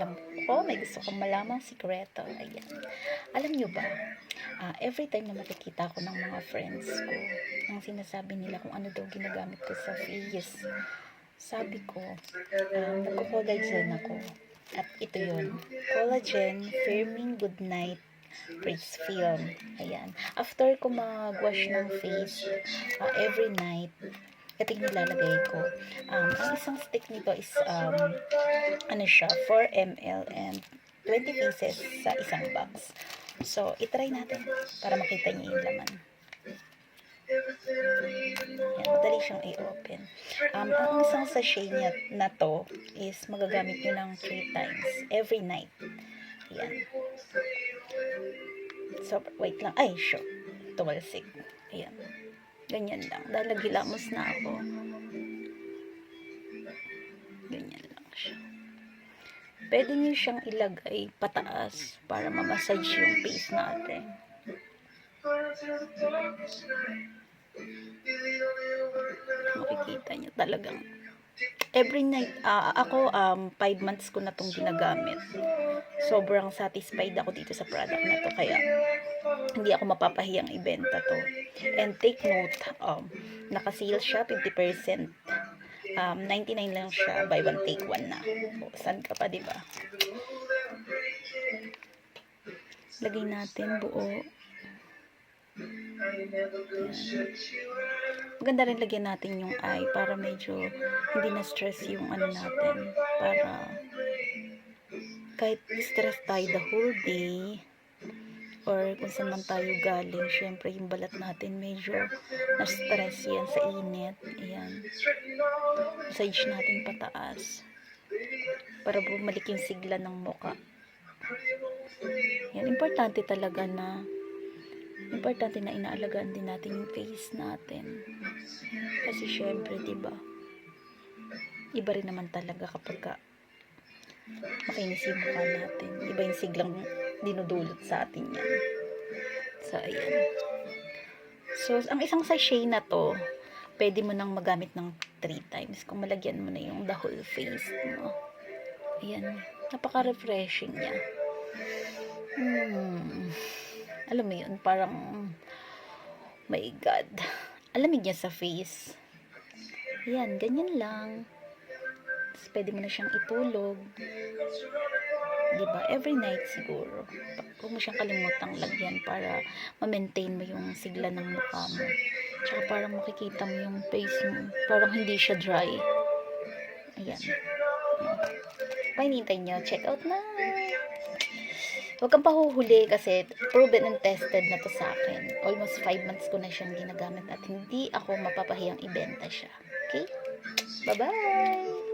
alam ko, may gusto kang malamang sikreto. Ayan. Alam nyo ba, every time na makikita ko ng mga friends ko, ang sinasabi nila kung ano daw ginagamit ko sa face, sabi ko, nagko-collagen ako. At ito yun, Collagen Firming Good Night Face Film. Ayan. After ko mag-wash ng face every night, ito yung nilalagay ko. Ang isang stick nito is, ano siya, 4 ml and 20 pieces sa isang box. So, itry natin para makita niyo yung laman. Yan, madali siyang i-open. Ang isang sachet niya na to is magagamit nyo ng 3 times every night. Yan. So, wait lang. Ay, shoot. Tumalsik. Ayan. Ganyan lang. Dahil naghilamos na ako. Ganyan lang siya. Pwede nyo siyang ilagay pataas para ma-massage yung face natin. Makikita nyo talagang every night. Ako 5 months ko na tong ginagamit. Sobrang satisfied ako dito sa product na to, kaya hindi ako mapapahiyang ibenta to. And take note, naka-sale siya 50%. 99 lang siya, buy one take one na. Saan ka pa, diba? Lagay natin buo. Maganda rin lagyan natin yung eye para medyo hindi na stress yung ano natin, para kahit stress tayo the whole day or kung saan man tayo galing, syempre yung balat natin medyo na-stress yan sa init. Ayan, massage natin pataas para bumalik yung sigla ng muka. Yan, importante talaga na inaalagaan din natin yung face natin, kasi syempre diba, iba rin naman talaga kapag makinis yung mukha natin, iba yung siglang dinudulot sa atin yan. So ayan, so ang isang sachet na to pwede mo nang magamit ng 3 times kung malagyan mo na yung the whole face mo. Ayan, napaka refreshing niya. Alam mo yun, parang my God, alamig niya sa face. Ayan, ganyan lang. Tapos pwede mo na siyang itulog, diba, every night siguro. Huwag mo siyang kalimutang lagyan para ma-maintain mo yung sigla ng mukha mo. Tsaka parang makikita mo yung face mo, parang hindi siya dry. Ayan. Pahinintay nyo, check out na. Huwag kang pahuhuli kasi proven and tested na to sa akin. Almost 5 months ko na siyang ginagamit at hindi ako mapapahiyang ibenta siya. Okay? Bye-bye!